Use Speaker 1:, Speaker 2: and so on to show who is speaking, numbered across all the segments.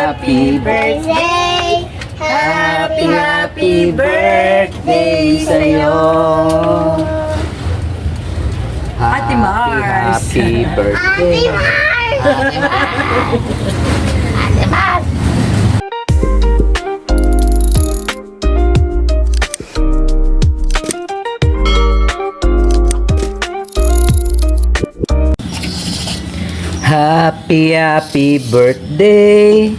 Speaker 1: happy birthday. Happy, happy birthday sa'yo.
Speaker 2: Ate Mars.
Speaker 1: Happy birthday.
Speaker 3: Ate Mars!
Speaker 1: Happy, happy birthday.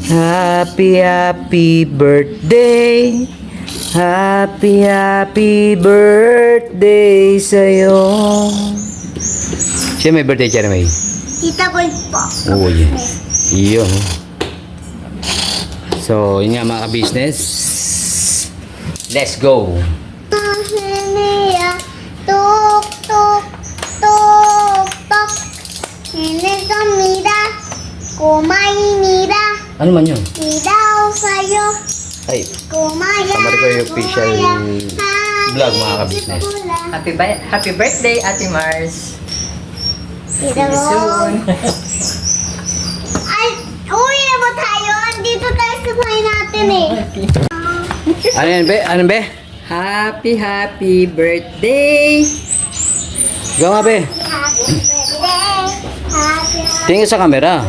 Speaker 1: Happy, happy birthday. Happy, happy birthday sa'yo. Siya may birthday siya naman.
Speaker 3: Tita Gold po.
Speaker 1: Oo, yun. Yun. So, yun nga mga ka-business. Let's go.
Speaker 3: Tahiniya, tuk, tuk, tuk, tuk. Hinigamira, kumainira.
Speaker 1: Ano man yun?
Speaker 3: Ilaw sa'yo,
Speaker 1: Ay,
Speaker 3: kumaya.
Speaker 1: Kamari ko yung official vlog mga ka-business.
Speaker 2: Happy birthday, Ate Mars. See
Speaker 3: Tita
Speaker 2: you soon.
Speaker 3: Ay, uwi na ba tayo? Dito tayo sa bahay natin eh.
Speaker 1: Ano yan, be? Ano, be?
Speaker 2: Happy, happy birthday.
Speaker 1: Gawa, be.
Speaker 3: Happy birthday. Happy, happy.
Speaker 1: Tingin sa camera.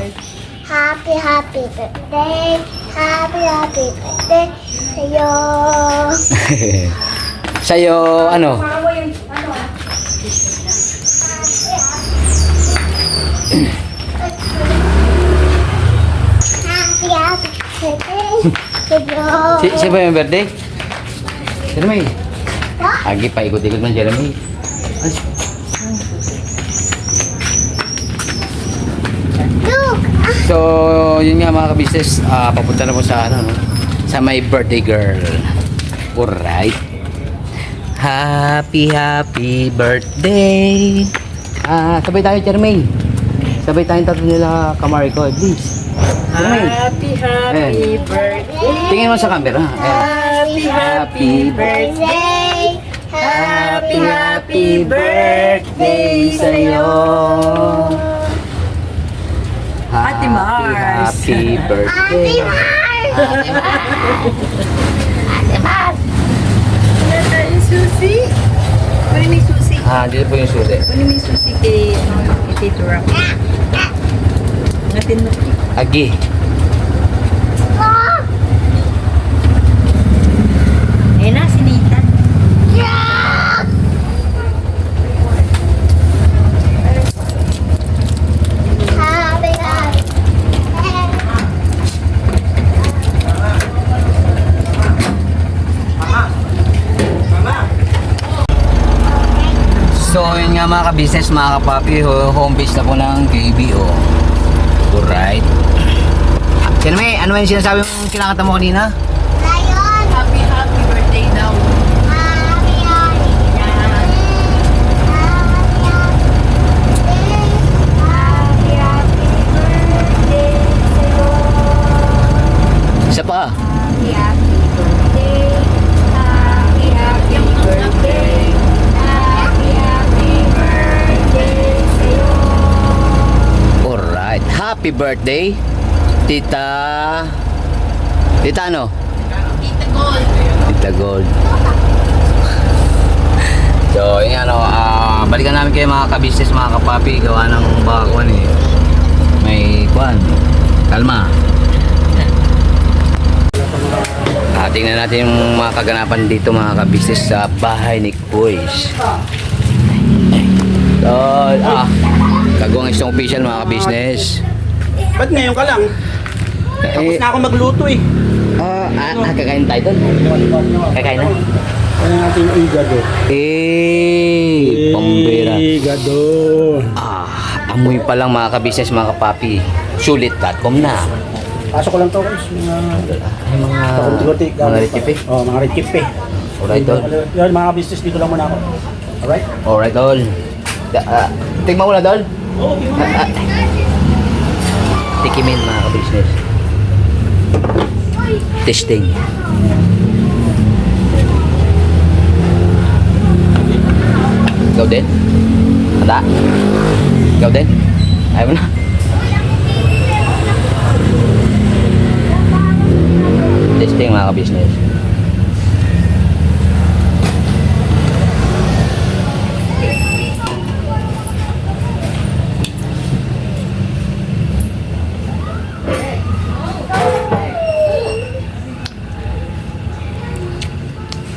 Speaker 3: Happy, happy birthday. Happy, happy birthday sa'yo.
Speaker 1: Sa'yo, ano?
Speaker 3: Happy, happy birthday sa'yo.
Speaker 1: Siya ba yung birthday? Jeremy. Agi pa, ikot-ikot man, Jeremy. Ay,
Speaker 3: Look!
Speaker 1: so, yun nga mga ka-business, papunta na po sa ano, no? Sa my birthday girl. Alright. Happy, happy birthday. Sabay tayo, Jermaine. Sabay tayong tatlo nila kamari ko, please. Jermaine.
Speaker 2: Happy, happy birthday.
Speaker 1: Tingin mo sa camera. Ayan.
Speaker 2: Happy, happy birthday.
Speaker 1: Happy, happy birthday sa'yo.
Speaker 2: Ate Mars.
Speaker 1: Happy birthday.
Speaker 3: Ate Mars! Ate Mars!
Speaker 2: Wala tayong susi. Kunin mo yung susi.
Speaker 1: Dito po yung susi.
Speaker 2: Kunin mo yung susi kay Tito Rock. Ngatin mo.
Speaker 1: Agi.
Speaker 3: Oh!
Speaker 2: Ayun na, si Nathan.
Speaker 3: Yeah! Happy, happy.
Speaker 1: So, yun nga mga ka-business, mga kapapi, home base na po ng KBO. Alright. Jermaine, ano yung sinasabi mong kinakanta mo kanina?
Speaker 3: Lion!
Speaker 2: Happy, happy birthday daw.
Speaker 3: Happy, happy. Happy, happy birthday sa'yo.
Speaker 1: Isa pa.
Speaker 3: Happy, happy birthday. Happy, happy birthday. Happy, happy birthday sa'yo.
Speaker 1: Alright. Happy birthday, Tita... Tita ano?
Speaker 2: Tita Gold.
Speaker 1: Tita Gold. So, yun ano, balikan namin kayo mga ka-business, mga kapapi, gawa ng bakakuan eh. May kuan. Kalma. Tingnan natin yung mga kaganapan dito mga ka-business sa bahay ni Kuys. So, kagawang isang official mga ka-business.
Speaker 4: Ba't ngayon ka lang? Tapos na ako magluto eh.
Speaker 1: Kakain tayo doon. Kakain na.
Speaker 4: Ano natin yung igado?
Speaker 1: Pambira.
Speaker 4: Igado.
Speaker 1: Amoy pa lang mga ka-business, mga kapapi. Sulit.com na.
Speaker 4: Pasok ko lang to guys.
Speaker 1: Mga recipe.
Speaker 4: Oh, mga recipe.
Speaker 1: Alright, tol.
Speaker 4: Yan, mga business dito lang muna ako. Alright?
Speaker 1: Alright, tol. Tingnan mo na, tol.
Speaker 4: Oo,
Speaker 1: Tikimin, mga ka-business. Testing. Ikaw din? Handa? Ikaw din? Ayaw mo na? Quality mga ka-business.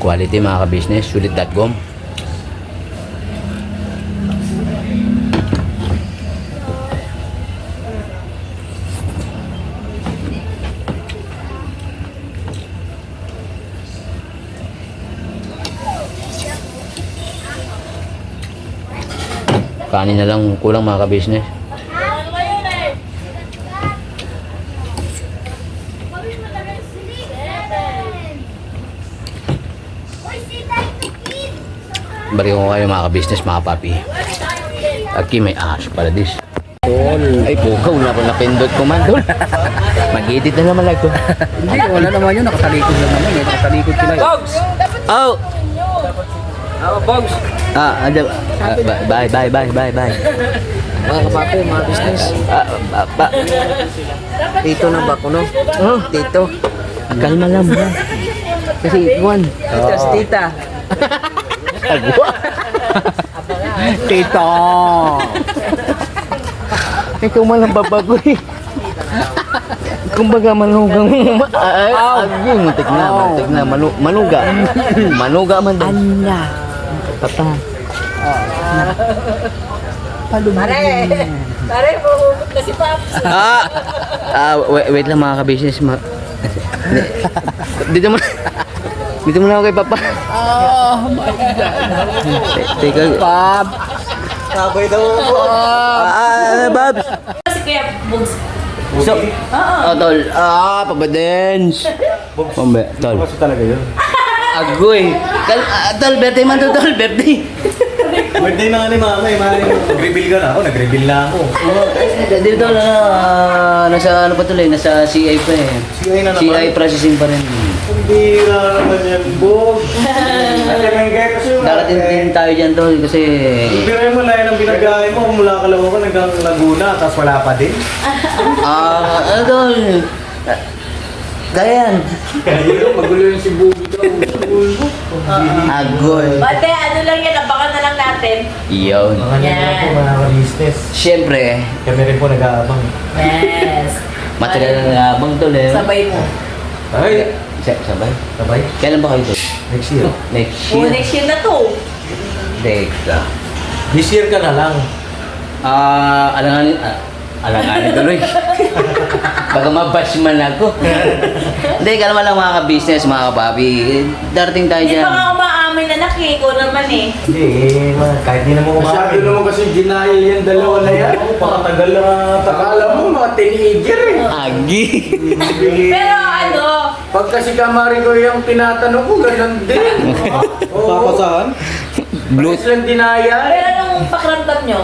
Speaker 1: Quality mga ka-business, sulit.com. Kanin na lang kulang mga ka-business. Balik ko kayo mga ka-business, mga papi. Aki may ahas para this. Ay pukaw na ako napindot ko man doon. Mag-edit na naman lang ko.
Speaker 5: Hindi, wala naman yun. Nakatalikod lang naman eh. Nakatalikod sila. Bogs!
Speaker 1: Oh!
Speaker 5: Bogs!
Speaker 1: Bye.
Speaker 5: Mga kapapi, mga business. Dito na ba ko, no?
Speaker 1: Oh,
Speaker 5: Dito.
Speaker 1: kalma lang ba? Kasi Juan.
Speaker 5: Tita, si tita.
Speaker 1: Agwa. Tito. Ikaw man ang babago eh. Kumbaga manugang muntik na manuga. Manuga man din.
Speaker 5: Ala.
Speaker 1: Papa.
Speaker 2: Pare, pumupot na si Paps.
Speaker 1: Wait lang mga ka-business. Dito mo na ako kay Papa. Teka.
Speaker 5: Pab.
Speaker 4: Sabay daw ako.
Speaker 1: Babs.
Speaker 2: Si Kuya Bugs.
Speaker 1: So, tol. Pabadens. Pambe, tol.
Speaker 4: Kasi talaga yun.
Speaker 1: Agoy. Tol, birthday man to, tol. Birthday.
Speaker 4: Birthday na nga ni mama eh. Nag-reveal ka na ako. Nag-reveal na ako.
Speaker 1: Dito na, nasa ano pa tuloy, nasa CI pa eh.
Speaker 4: CI na naman.
Speaker 1: CI processing pa rin.
Speaker 4: Hindi na naman yan, Bog. Ate Mengke kasi
Speaker 1: Darating din tayo dyan tol kasi...
Speaker 4: Biro mo na yan ang binagay mo. Mula Caloocan hanggang Laguna. Tapos wala pa din.
Speaker 1: Ano tol? Kaya yan.
Speaker 5: Magulo yung si Bugi daw.
Speaker 1: Agoy.
Speaker 2: Bate, ano lang yan, abangan na lang natin.
Speaker 1: Iyon.
Speaker 4: Mga ganyan po mga ka-business.
Speaker 1: Siyempre,
Speaker 4: Kami rin po nag-aabang.
Speaker 2: Yes.
Speaker 1: matagal na abang tol eh.
Speaker 2: Sabay mo.
Speaker 4: Ay!
Speaker 1: Sabay?
Speaker 4: Sabay?
Speaker 1: Kailan ba kayo tol?
Speaker 4: Next year.
Speaker 1: Next
Speaker 2: Oh,
Speaker 1: year?
Speaker 2: next year na to.
Speaker 1: Teka.
Speaker 4: This year ka na lang.
Speaker 1: Alanganin tuloy. Baka mabash man ako. Hindi, kalma lang mga ka-business, mga kapapi. Darating tayo
Speaker 2: Hindi
Speaker 1: dyan.
Speaker 2: pa nga umaamin na naki. Ikaw naman eh.
Speaker 4: Hindi, kahit di na mo
Speaker 5: Masyado naman kasi denial yung dalawa na yan.
Speaker 4: Pakatagal na
Speaker 5: Akala mo mga teenager eh.
Speaker 1: Agi.
Speaker 2: Pero ano,
Speaker 5: Pag kasi kamari ko yung tinatanong ko, ganun din.
Speaker 4: Papasahan?
Speaker 1: Blue.
Speaker 5: Parehas lang denial.
Speaker 2: pero anong pakiramdam nyo?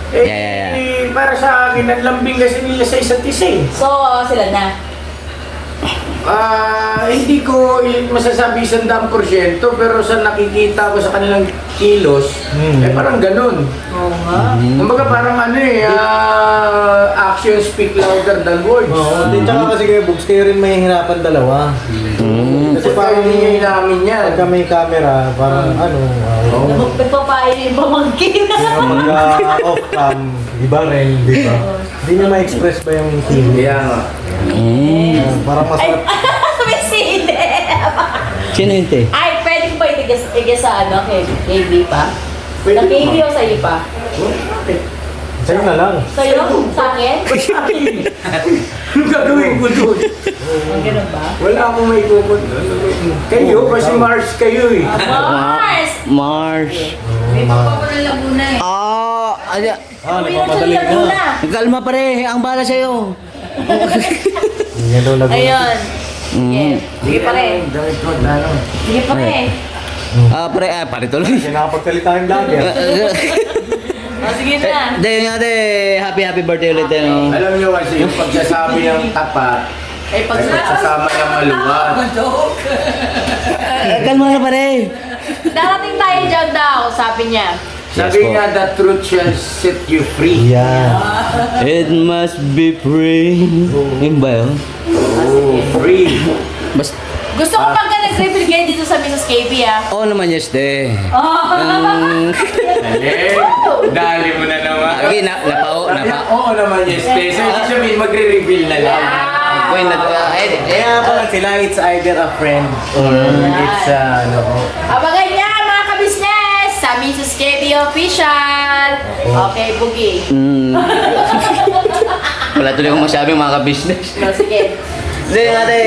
Speaker 5: Eh, para sa akin, ang lambing kasi nila sa isa't isa eh.
Speaker 2: So, sila na.
Speaker 5: Hindi ko masasabi 100%, pero sa nakikita ko sa kanilang kilos, parang ganun.
Speaker 2: Oo nga.
Speaker 5: Kumbaga parang actions speak louder than words.
Speaker 4: Oo, di tsaka kasi kayo Bugs, kayo rin may hirapan dalawa.
Speaker 5: Kasi parang hindi nyo inamin yan.
Speaker 4: Pagka may camera, parang
Speaker 2: Nagpapayo yung pamangkin.
Speaker 4: pagka off-cam, iba rin, di ba? Hindi nyo ma-express ba yung feeling?
Speaker 5: Kaya nga.
Speaker 4: Parang masarap.
Speaker 2: May sine.
Speaker 1: Sino yun, te?
Speaker 2: Ay, pwede ko ba itigis sa ano, kay KB pa?
Speaker 5: Pwede
Speaker 2: Sa KB o sa'yo pa?
Speaker 4: Sa'yo na lang.
Speaker 2: Sa'yo? Sa akin?
Speaker 5: Anong gagawin ko doon?
Speaker 2: Ang ganun ba?
Speaker 5: Wala akong may kukot. Kayo, kasi Mars kayo eh.
Speaker 2: Mars!
Speaker 1: Mars.
Speaker 2: May papa ng Laguna eh.
Speaker 4: Nagmamadali na.
Speaker 1: Kalma pare, ang bala sa'yo.
Speaker 4: Yan daw lagot.
Speaker 2: Ayun. Yeah. Sige pare. Sige pare.
Speaker 1: Pare tuloy.
Speaker 4: Kasi nakapagsalita yung vlogger.
Speaker 2: Sige na.
Speaker 1: Dahil nga te, happy birthday ulit eh. No?
Speaker 5: Alam nyo kasi yung pagsasabi ng tapat,
Speaker 2: Ay, pag
Speaker 5: ay pagsasama ng maluwat.
Speaker 1: Kalma na pare.
Speaker 2: darating tayo dyan daw, sabi niya.
Speaker 5: Sabi nga, the truth shall set you free.
Speaker 4: Yan.
Speaker 1: It must be free. Yun ba yun?
Speaker 5: Oh, free.
Speaker 2: Gusto ko pagka nag-refill kayo dito sa Mrs. KB
Speaker 1: Oo naman, yes, de.
Speaker 5: Dali mo na naman.
Speaker 1: Lagi, napao.
Speaker 5: Oo naman, yes, te. So, ibig sabihin, magre-reveal na lang.
Speaker 1: Boy,
Speaker 4: Kaya pala sila, it's either a friend or it's
Speaker 2: Abangan niya mga kabisnes sa Mrs. KB Official. Okay, Bugi.
Speaker 1: Wala tuloy akong masabi mga ka-business.
Speaker 2: No, sige.
Speaker 1: Hindi, ate,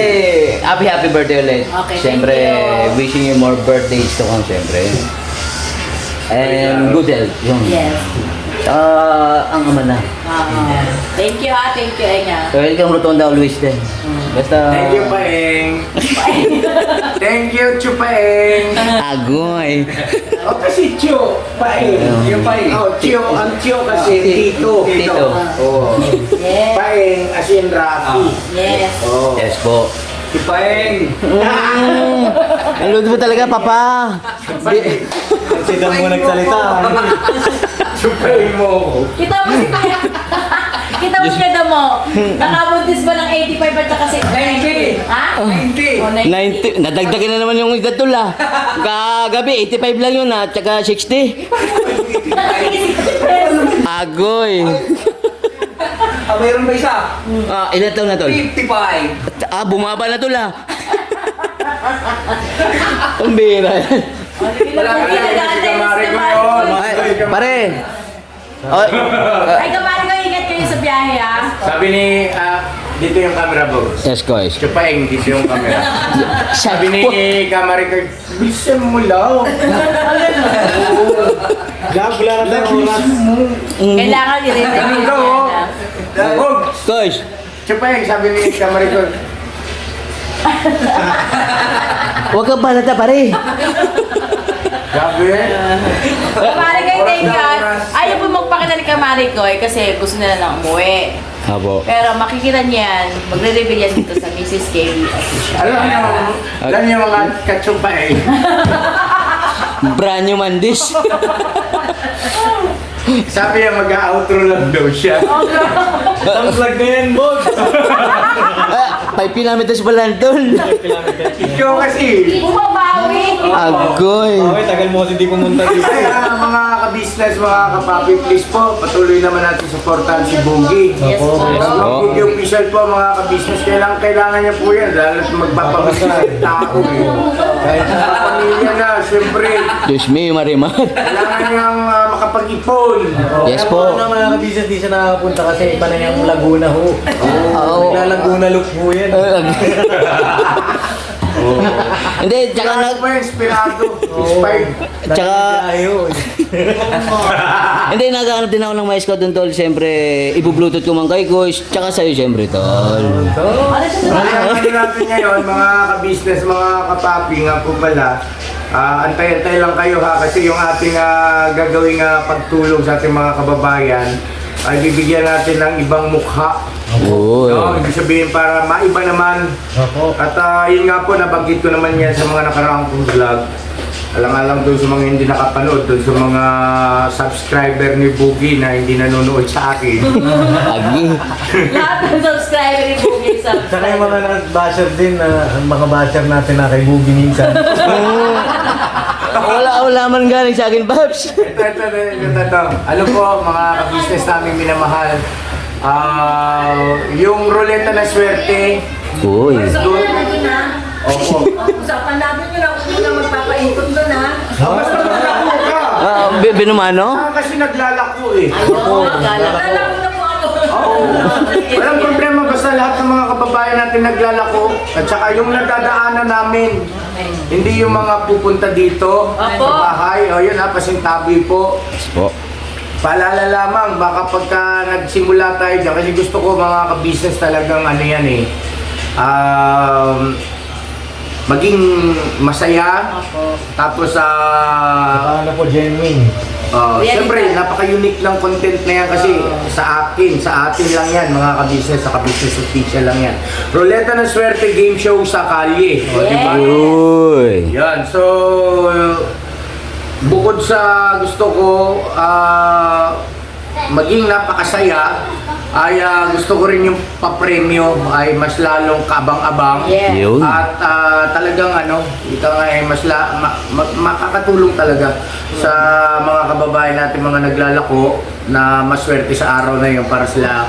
Speaker 1: happy birthday ulit.
Speaker 2: Okay,
Speaker 1: Siyempre,
Speaker 2: thank you.
Speaker 1: wishing you more birthdays to come, siyempre. And good health. Yun.
Speaker 2: Yes.
Speaker 1: Ang ama na.
Speaker 2: Thank you ha, thank you Enya.
Speaker 1: So, welcome Rotonda always din. Basta...
Speaker 5: Thank you, Paeng. Thank you, Chupaeng.
Speaker 1: Agoy.
Speaker 5: O kasi Chio, Paeng. Yung Paeng. Oh, Chio, ang Chio kasi Tito.
Speaker 1: Tito.
Speaker 5: Oh.
Speaker 2: Yes.
Speaker 5: Paeng as in Rafi.
Speaker 2: Yes.
Speaker 5: Oh.
Speaker 1: Yes po.
Speaker 5: Si Paeng.
Speaker 1: Ang luto mo talaga, Papa.
Speaker 4: si Dam mo nagsalita.
Speaker 5: Chupaeng mo ako.
Speaker 2: Kita mo si Paya. Kita mo siya mo. Nakabuntis ba ng 85 at saka
Speaker 5: 90.
Speaker 2: Ha?
Speaker 5: 90.
Speaker 2: Oh,
Speaker 1: 90. Nadagdagan na naman yung edad tol ah. Kagabi, 85 lang yun ah. Tsaka 60. Agoy.
Speaker 5: Mayroon ba isa?
Speaker 1: Ilan taon na tol?
Speaker 5: 55.
Speaker 1: Bumaba na tol ah. Ang bira.
Speaker 5: Wala ka na si Kamari ko yun.
Speaker 1: Ay, pare.
Speaker 2: Ay, kamari ko, ingat kayo sa biyahe ha.
Speaker 5: Sabi ni, dito yung camera box.
Speaker 1: Yes, guys.
Speaker 5: Chupaeng, dito yung camera. Sabi ni Kamari ko, bilisan mo lang.
Speaker 4: Gab, wala na tayong oras.
Speaker 2: Kailangan i-review
Speaker 5: Ganun daw,
Speaker 2: yan.
Speaker 5: oh.
Speaker 1: Guys.
Speaker 5: Chupaeng, sabi ni Kamari ko,
Speaker 1: Huwag kang balata pare.
Speaker 5: sabi,
Speaker 2: Kamari ko, thank you ha. Ayaw po magpakita ni Kamari ko kasi gusto nila nang umuwi.
Speaker 1: Abo.
Speaker 2: Pero makikita niya yan, magre-reveal yan dito sa Mrs. KB Official.
Speaker 5: alam niyo mga kachupaeng.
Speaker 1: Brand new man this.
Speaker 5: Sabi niya mag-outro lang daw siya.
Speaker 4: Ang vlog na yan, boss.
Speaker 1: 5 kilometers pa lang tol.
Speaker 5: Ikaw kasi.
Speaker 2: Bumabawi!
Speaker 1: Agoy.
Speaker 4: Okay, tagal mo kasi hindi pumunta dito.
Speaker 5: Kaya mga ka-business, mga kapapi, please po, patuloy naman natin supportahan si Boogie.
Speaker 2: Yes po.
Speaker 5: Boogie official po, mga ka-business, kailangan niya po yan. Dahil magpapabasa sa tao. Kahit sa pamilya na, syempre,
Speaker 1: Diyos me, Marimar.
Speaker 5: kailangan niyang makapag-ipon.
Speaker 1: Yes po.
Speaker 4: Ano naman ang business, di siya nakakapunta kasi iba na yung Laguna ho.
Speaker 1: Oo.
Speaker 4: Naglalaguna look ho yan.
Speaker 1: Hindi, tsaka
Speaker 5: Kaya po yung inspirado, inspired.
Speaker 1: Tsaka,
Speaker 4: Ayaw.
Speaker 1: hindi, naghahanap din ako ng mais ko doon, tol. Siyempre, ibu-bluetooth ko man kay Kush. Tsaka sa'yo, siyempre, tol.
Speaker 2: Ano siya
Speaker 5: Kaya ano natin ngayon, mga ka-business, mga kapapi nga po pala, antay-antay lang kayo ha, kasi yung ating gagawing pagtulong sa ating mga kababayan, ay bibigyan natin ng ibang mukha.
Speaker 1: Uy.
Speaker 5: No, ibig sabihin para maiba naman.
Speaker 4: Ako.
Speaker 5: At yun nga po, nabanggit ko naman yan sa mga nakaraang kong vlog. Alang-alang doon sa mga hindi nakapanood, doon sa mga subscriber ni Boogie na hindi nanonood sa akin.
Speaker 1: Agi.
Speaker 2: Lahat ng subscriber ni Boogie
Speaker 4: Saka yung mga basher din, mga basher natin na kay Boogie minsan.
Speaker 1: Wala man galing sa akin, Babs.
Speaker 5: Ito. Alam po, mga ka-business namin minamahal, yung ruleta na swerte,
Speaker 1: Uy.
Speaker 5: opo.
Speaker 2: Usapan natin yun ako muna magpapaikot doon ha.
Speaker 5: Basta naglalako ka.
Speaker 1: Binumano?
Speaker 5: Kasi naglalako eh.
Speaker 2: Ayun, naglalako na po ako.
Speaker 5: Oo. Walang problema, basta lahat ng mga kababayan natin naglalako. At saka yung nadadaanan namin, hindi yung mga pupunta dito
Speaker 2: Apo.
Speaker 5: sa bahay. O yun pasintabi po.
Speaker 1: Yes po.
Speaker 5: Paalala lamang, baka pagka nagsimula tayo dyan, kasi gusto ko mga ka-business talagang ano yan eh, maging masaya, tapos
Speaker 4: Ano po, genuine.
Speaker 5: siyempre napaka-unique lang content na yan kasi sa atin lang yan mga ka-business, sa ka-business official lang yan. Ruleta ng Swerte Game Show sa Kalye. O, diba?
Speaker 1: Uy.
Speaker 5: Yan, so bukod sa gusto ko, maging napakasaya, ay gusto ko rin yung papremyo ay mas lalong kabang-abang.
Speaker 2: Yeah.
Speaker 1: Yun.
Speaker 5: At talagang ito nga ay mas makakatulong talaga sa mga kababayan natin mga naglalako na maswerte sa araw na yun para sila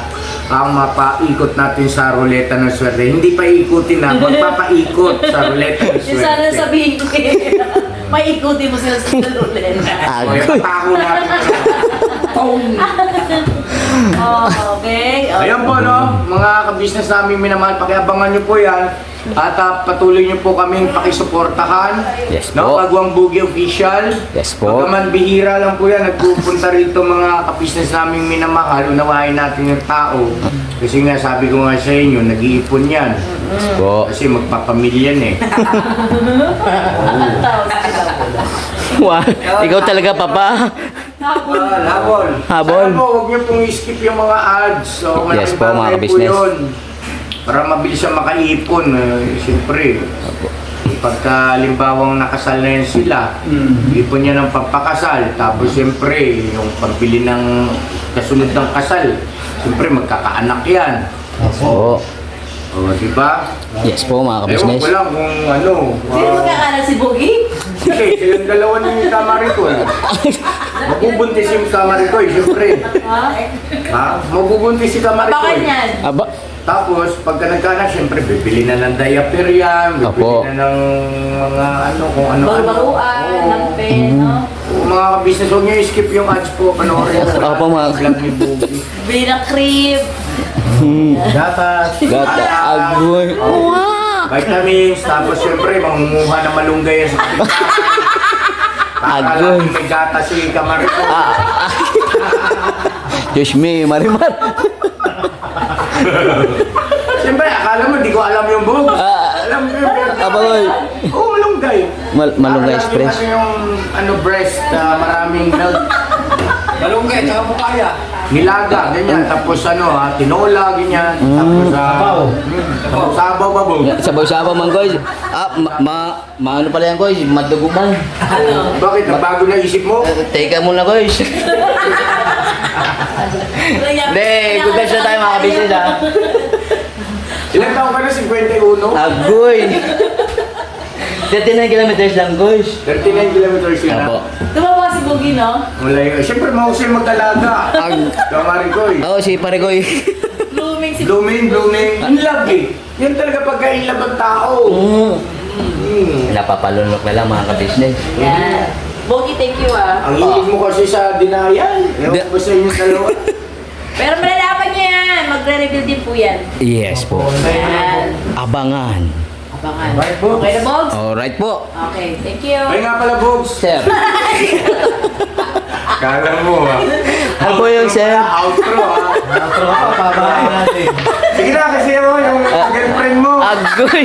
Speaker 5: ang mapaikot natin sa ruleta ng swerte. Hindi pa ikutin na, magpapaikot sa ruleta ng
Speaker 2: Yung
Speaker 5: swerte.
Speaker 2: sana sabihin ko may ikutin mo sila sa ruleta.
Speaker 5: Okay, pataho natin.
Speaker 2: Oh, okay.
Speaker 5: Ayan po, no? Mga kabisnes namin minamahal, pakiabangan nyo po yan. At patuloy nyo po kaming pakisuportahan.
Speaker 1: Yes
Speaker 5: No?
Speaker 1: po.
Speaker 5: Bagwang Boogie Official.
Speaker 1: Yes po.
Speaker 5: Pagkaman bihira lang po yan, nagpupunta rito mga kabisnes namin minamahal. Unawain natin yung tao. Kasi nga, sabi ko nga sa inyo, nag-iipon yan.
Speaker 1: Yes po.
Speaker 5: Kasi magpapamilyan eh.
Speaker 1: Wow. Ikaw talaga, Papa.
Speaker 5: Habol.
Speaker 1: Habol.
Speaker 5: Sana po, huwag niyo pong i-skip yung mga ads. So,
Speaker 1: Yes po, mga
Speaker 5: bagay
Speaker 1: kabisnes.
Speaker 5: yun. Para mabilis siya makaipon. Siyempre, pagka limbawang nakasal na yan sila, ipon niya ng pampakasal. Tapos siyempre, yung pambili ng kasunod ng kasal, siyempre magkakaanak yan.
Speaker 1: Yes po.
Speaker 5: O, diba?
Speaker 1: Yes po, mga
Speaker 5: Ewan
Speaker 1: kabisnes.
Speaker 5: ko lang kung ano.
Speaker 2: Sino magkakalat si Boogie?
Speaker 5: Hindi, silang dalawa ni Tamarikoy. Mabubuntis yung Tamarikoy, siyempre. Ha? Mabubuntis si
Speaker 2: Bakit
Speaker 5: Tamarikoy.
Speaker 2: yan?
Speaker 1: Aba.
Speaker 5: Tapos, pagka nagkaanak, siyempre, bibili na ng diaper yan, bibili
Speaker 1: Opo.
Speaker 5: na ng mga kung ano.
Speaker 2: Baruan, ng pen, no?
Speaker 5: Mga business, huwag niyo i-skip yung ads po. Panoorin niyo.
Speaker 1: Opo, mga-
Speaker 5: Vlog ni Boogie.
Speaker 2: Bili ng crib.
Speaker 4: Gatas.
Speaker 1: Gata. Agoy.
Speaker 5: Vitamins, tapos siyempre, mangunguha ng malunggay yan sa
Speaker 1: Agoy.
Speaker 5: May gata si Camarito.
Speaker 1: Diyos me, Marimar.
Speaker 5: Siyempre, akala mo, di ko alam yung buhok. Alam ko yung
Speaker 1: Abagoy.
Speaker 5: Oo, malunggay.
Speaker 1: Malunggay
Speaker 5: Lagi
Speaker 1: express.
Speaker 5: kasi yung breast, maraming milk. Malunggay, tsaka bukaya. Nilaga, ganyan. Tapos tinola, ganyan. Tapos sabaw, babaw.
Speaker 1: Sabaw-sabaw man, guys. Ano pala yan, guys? Maduguman.
Speaker 5: Bakit? Nabago na isip mo?
Speaker 1: Teka muna, guys. Hindi, good guys na tayo, mga kabisnes, ha.
Speaker 5: Ilang taon ka na? 51?
Speaker 1: Agoy. 39 kilometers lang, guys.
Speaker 5: 39 kilometers yun,
Speaker 1: Apo.
Speaker 5: ha?
Speaker 2: Tumawa si Boogie, no?
Speaker 5: Malayo. Siyempre, mahusay mag-alaga. Kamarikoy.
Speaker 1: Oo, si Paregoy.
Speaker 2: Blooming si
Speaker 5: Blooming. In love eh. Yan talaga pagka in love ang tao.
Speaker 1: Napapalunok na lang, mga kabisnes.
Speaker 2: Yan. Boogie, thank you,
Speaker 5: Ang hilig mo kasi sa denial. Ewan ko sa inyo dalawa.
Speaker 2: Pero malalaman niyo yan. Magre-reveal din po yan.
Speaker 1: Yes po.
Speaker 2: Yan.
Speaker 1: Abangan.
Speaker 2: Abangan.
Speaker 5: Right, Bogs?
Speaker 2: Okay na, Bogs?
Speaker 1: Alright po.
Speaker 2: Okay, thank you.
Speaker 5: Ay nga pala, Bogs.
Speaker 1: Sir.
Speaker 5: Kala mo, ha?
Speaker 1: Ano po yung sir?
Speaker 5: Outro, ha?
Speaker 4: Outro ka, pabahay natin.
Speaker 5: Sige na, kasi yung girlfriend mo.
Speaker 1: Agoy.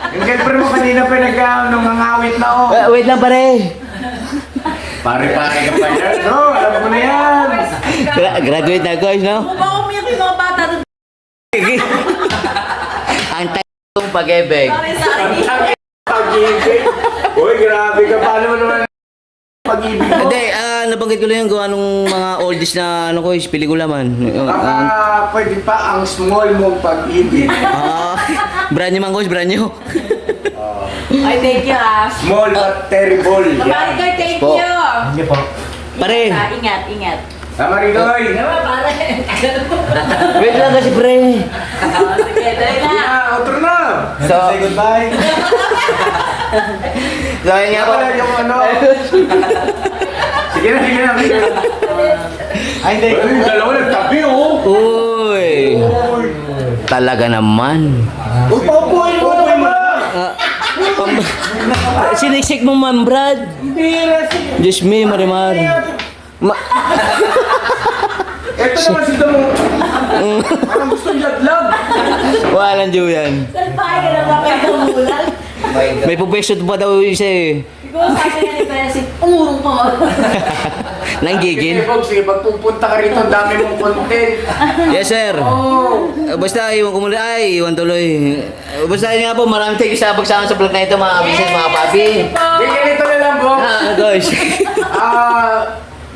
Speaker 5: Yung girlfriend mo kanina pa nangangawit na, oh.
Speaker 1: Wait lang, pare.
Speaker 5: Pare-pare ka pa yan. No, alam ko na yan.
Speaker 1: Graduate na, guys, no?
Speaker 2: Kung ba umiyak yung mga bata doon?
Speaker 1: Ang tayong pag-ibig.
Speaker 2: Sorry.
Speaker 5: Pag-ibig. Uy, grabe ka. Paano mo naman pag-ibig mo?
Speaker 1: Hindi, nabanggit ko lang yung kung anong mga oldies na ano ko, is pelikula man.
Speaker 5: Pwede pa ang small mong pag-ibig.
Speaker 1: Brand new man, guys, brand new.
Speaker 2: Ay, thank you, ah.
Speaker 5: Small but terrible.
Speaker 2: Pare ko, thank
Speaker 1: Po.
Speaker 2: you.
Speaker 4: Hindi po.
Speaker 1: Pare,
Speaker 2: Ingat, ingat.
Speaker 5: Tama rin, Doy.
Speaker 2: Diba, pare?
Speaker 1: wait lang kasi, pre.
Speaker 2: Oh, sige, dali na.
Speaker 5: Yeah, outro na.
Speaker 1: So-
Speaker 4: Say goodbye.
Speaker 1: So, yun nga po.
Speaker 5: Wala yung Sige na, sige na.
Speaker 4: Ay, hindi.
Speaker 5: Uy, yung dalawa nagtabi, oh.
Speaker 1: Uy, talaga naman.
Speaker 5: Uy, paupuin mo naman.
Speaker 1: Siniksik mo man, Brad. Diyos me, Marimar.
Speaker 5: Ito naman si Damo. Parang gusto niya lag.
Speaker 1: Walang Diyo yan.
Speaker 2: Salpahay ka na ba kayo ng bulan?
Speaker 1: May pupwesto pa daw isa eh.
Speaker 2: Siguro sabi nga ni Pérez, umurong mo.
Speaker 1: Nanggigil.
Speaker 5: Sige, Bogs, sige, pag pupunta ka rito, ang dami mong content.
Speaker 1: Yes, sir. Basta, iwan ko muna. Ay, iwan tuloy. Basta yun nga po, maraming thank you sa pagsama sa vlog na ito, mga business, mga papi.
Speaker 5: Sige, ganito na lang, Bogs.
Speaker 1: Guys.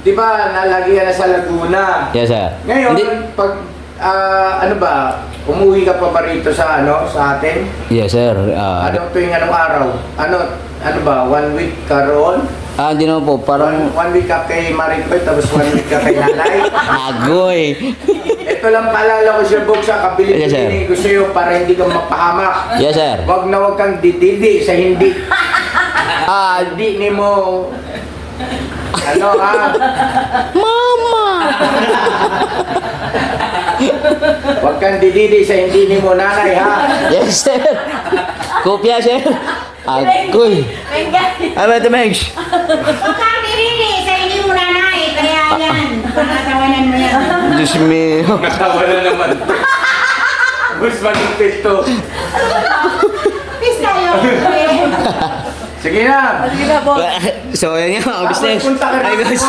Speaker 5: di ba, nalagi ka na sa Laguna.
Speaker 1: Yes, sir.
Speaker 5: Ngayon,
Speaker 1: Hindi.
Speaker 5: pag, ano ba, umuwi ka pa ba rito sa, sa atin?
Speaker 1: Yes, sir.
Speaker 5: Ano tuwing anong araw? Ano ba, 1 week ka roon?
Speaker 1: Hindi naman po. Parang
Speaker 5: One week ka kay Maricoy, tapos 1 week ka kay Nanay.
Speaker 1: agoy.
Speaker 5: Ito lang paalala ko siya, Bog, sa
Speaker 1: Yes, sir.
Speaker 5: kabili ko sa'yo para hindi ka mapahamak.
Speaker 1: Yes, sir.
Speaker 5: Wag na wag kang dididi sa hindi. Hindi ni mo. Ano ha?
Speaker 1: Mama!
Speaker 5: Wag kang dididi sa hindi ni mo nanay ha.
Speaker 1: Yes, sir. Kopya, sir. Agoy. Ano ito, Megs?
Speaker 3: Huwag kang dirili sa hindi mo nanay. Kaya yan. Pangatawanan mo yan.
Speaker 1: Diyos mio.
Speaker 5: Natawa na naman. Mas manipit to.
Speaker 3: Peace tayo.
Speaker 5: Sige na.
Speaker 2: Sige na po.
Speaker 1: So, yan nga, mga business.
Speaker 5: Punta ka
Speaker 1: Ay,
Speaker 5: rito.
Speaker 1: guys.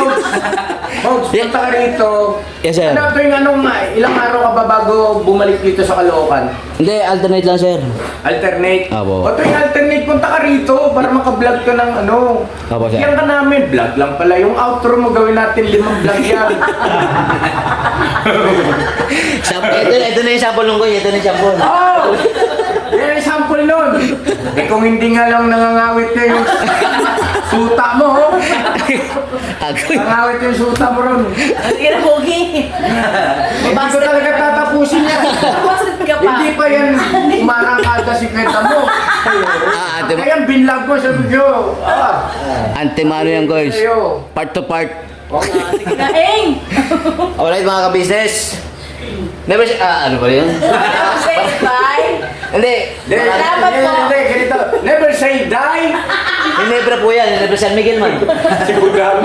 Speaker 5: Bogs, punta ka rito.
Speaker 1: Yes, sir.
Speaker 5: Ano ito yung ilang araw ka ba bago bumalik dito sa Caloocan?
Speaker 1: Hindi, alternate lang, sir.
Speaker 5: Alternate?
Speaker 1: Apo.
Speaker 5: O ito yung alternate, punta ka rito para maka-vlog ka ng ano.
Speaker 1: Apo, sir.
Speaker 5: Yan ka namin, vlog lang pala. Yung outro mo gawin natin 5 vlog yan.
Speaker 1: Ito na yung sample nung ko. Ito na yung sample.
Speaker 5: Oh! Yan yung sample nun. Eh kung hindi nga lang nangangawit na yung suta mo, oh.
Speaker 1: Agoy.
Speaker 5: Nangangawit yung suta mo ron.
Speaker 2: Sige na, Pogi.
Speaker 5: Hindi ko talaga tatapusin yan.
Speaker 2: Basit ka pa.
Speaker 5: Hindi pa yan umarangkada si kwenta mo. Kaya binlog mo sa video.
Speaker 1: Antemano yan, guys.
Speaker 5: Sa'yo.
Speaker 1: Part to part.
Speaker 2: Sige na, Eng.
Speaker 1: Alright, mga ka-business. Never ano pa yun?
Speaker 2: Say bye.
Speaker 1: Hindi.
Speaker 2: Salamat po.
Speaker 5: Hindi, ganito. Never say die.
Speaker 1: Never po yan. Never San Miguel man.
Speaker 5: Si Budang.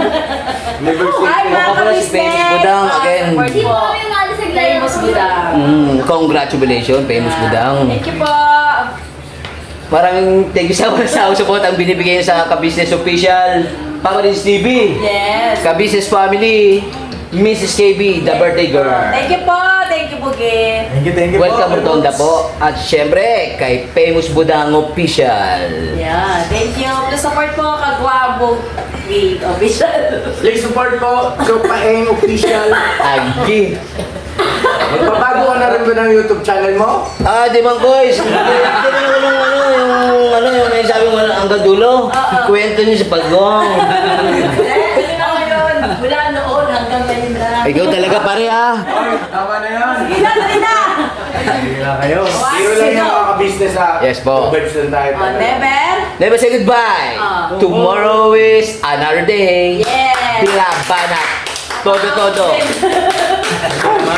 Speaker 5: Never say
Speaker 2: Hi, mga
Speaker 1: Mga pala si
Speaker 2: ka-business.
Speaker 1: Famous Budang, again.
Speaker 2: Support
Speaker 3: Di
Speaker 2: po.
Speaker 3: po kami umalis sa
Speaker 2: Famous Budang.
Speaker 1: Congratulations, famous budang.
Speaker 2: Thank you po.
Speaker 1: Maraming thank you sa support ang binibigay niyo sa Ka-Business Official. Papa Rins TV.
Speaker 2: Yes.
Speaker 1: Ka-Business Family. Mrs. KB, the birthday girl.
Speaker 2: Thank you po. Thank you, Pogi.
Speaker 4: Thank you
Speaker 1: Welcome
Speaker 4: po.
Speaker 1: Rotonda po. At syempre, kay Famous Budang Official.
Speaker 2: Yeah, thank you. Please support po Kagwabo Gate Official.
Speaker 5: Please support po. So, Paeng Official.
Speaker 1: Agi.
Speaker 5: Magbabago ka na rin ba ng YouTube channel mo?
Speaker 1: Di bang guys? Hindi yung may sabi mo hanggang dulo. Kwento niyo sa pagong.
Speaker 2: Mula noon hanggang ngayon na.
Speaker 1: Ikaw talaga pare ha.
Speaker 5: Ay, tama na yan.
Speaker 2: Sige na, sige na.
Speaker 4: Sige na kayo.
Speaker 5: Zero lang yung mga ka-business ha.
Speaker 1: Yes po.
Speaker 5: Two vibes lang tayo.
Speaker 2: Never.
Speaker 1: Never say goodbye. Tomorrow is another day.
Speaker 2: Yes.
Speaker 1: Pinabana. Todo.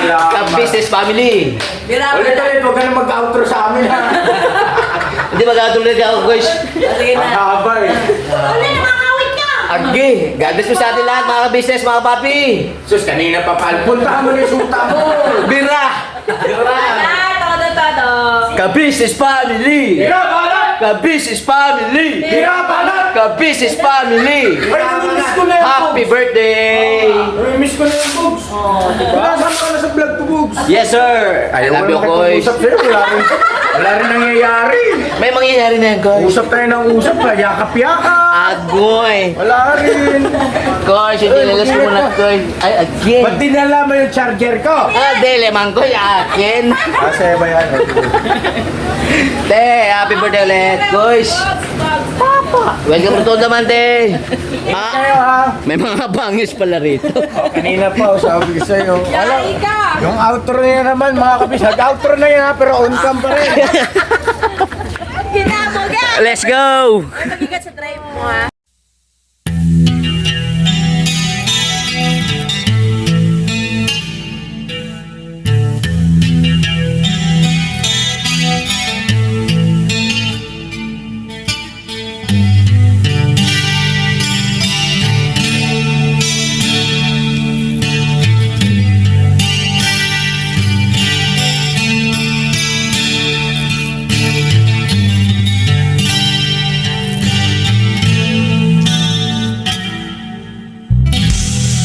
Speaker 1: Ka-Business Family.
Speaker 5: Ulit, huwag ka na mag-outro sa amin ha.
Speaker 1: Hindi magkatuloy ka ako guys.
Speaker 2: Sige
Speaker 5: Ang
Speaker 2: na.
Speaker 5: haba eh.
Speaker 3: Ano na mga kawit niyo?
Speaker 1: Agi. God bless po sa atin lahat mga ka-business, mga papi.
Speaker 5: Sus, kanina pa pal. Puntahan mo na yung suta mo.
Speaker 1: Bira.
Speaker 2: Todo.
Speaker 1: Ka-Business Family.
Speaker 5: Hira, banat!
Speaker 1: Ka-Business Family.
Speaker 5: Hira, banat!
Speaker 1: Ka-Business Family.
Speaker 5: Ay, nami-miss ko na yung
Speaker 1: Happy birthday.
Speaker 5: Nami-miss ko na yung Bugs. Pinasama ka na sa vlog to, Bugs.
Speaker 1: Yes sir. I love you guys.
Speaker 5: Usap sa'yo, wala rin nangyayari.
Speaker 1: May mangyayari na yan guys.
Speaker 5: Usap tayo ng usap, yakap-yakap.
Speaker 1: Agoy.
Speaker 5: Wala rin.
Speaker 1: Guys, yung tinagas ko muna guys. Ay, again.
Speaker 5: Ba't dinala mo yung charger ko?
Speaker 1: Dele man ko akin.
Speaker 5: Kasi ba yan?
Speaker 1: Te, happy birthday ulit. Guys. Papa. Welcome to naman, te.
Speaker 5: Kayo ha.
Speaker 1: May mga bangis pala rito.
Speaker 5: Kanina pa, sabi ko sa'yo.
Speaker 2: Yari ka.
Speaker 5: Yung outro na yan naman, mga kapis. Nag-outro na yan ha, pero on cam pa rin.
Speaker 2: Ginaboga.
Speaker 1: Let's go.
Speaker 2: Magigat sa drive mo ha.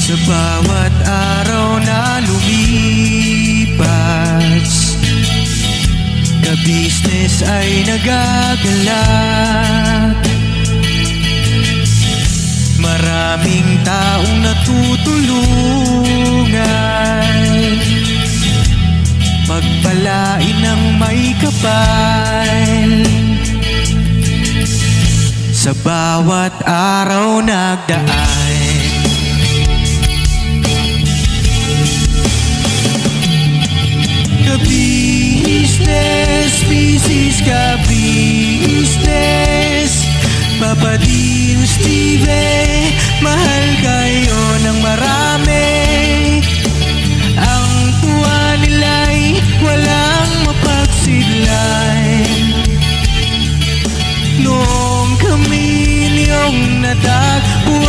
Speaker 6: Sa bawat araw na lumipas, ka-business ay nagagalak. Maraming taong natutulungan, pagpalain ng may kapal. Sa bawat araw nagdaan, ka-business, business ka-business, Papa Din, Steve, mahal kayo ng marami. Ang tuwa nila'y walang mapagsidlan. Noong kami niyong natagpuan,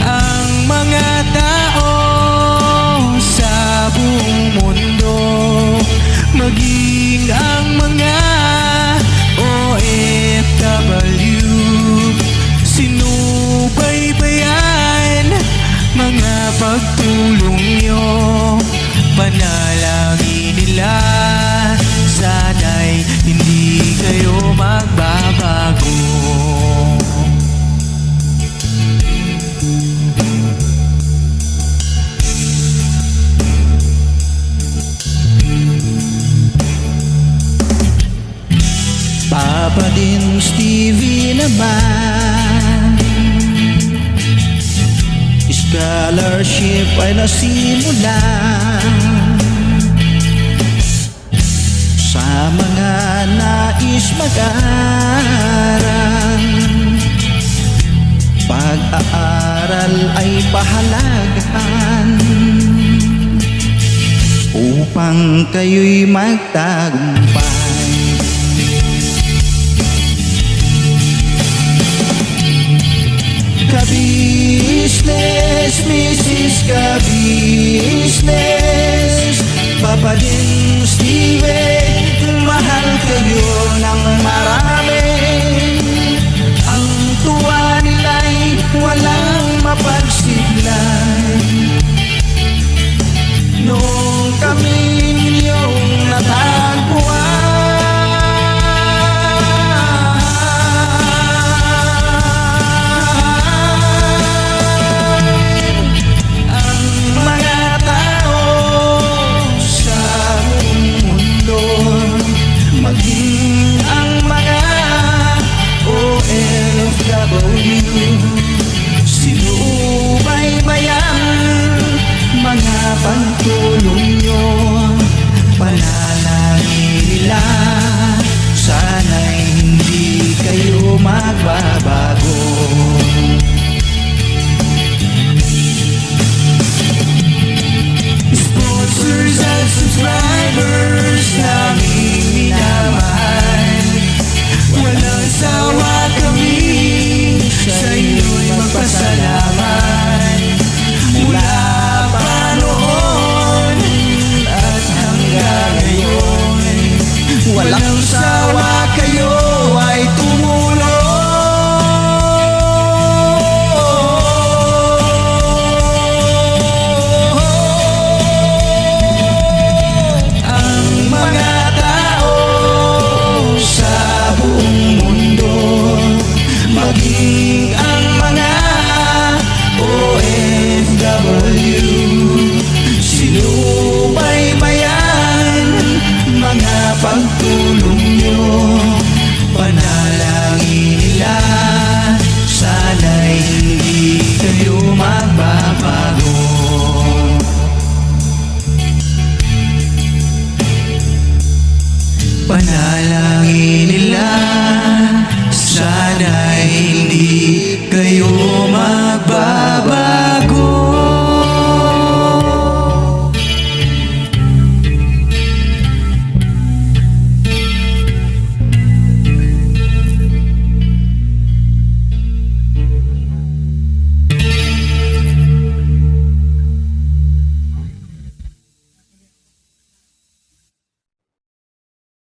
Speaker 6: ang mga tao sa buong mundo, maging ang mga OFW, sinubaybayan mga pagtulong nyo, panalangin nila, sana'y hindi kayo magbabago. Papa Din, Stevie naman, scholarship ay nasimula sa mga nais mag-aral. Pag-aaral ay pahalagahan upang kayo'y magtagumpay. Ka-business, Mrs. Ka-business, Papa Din, Steve, mahal kayo ng marami.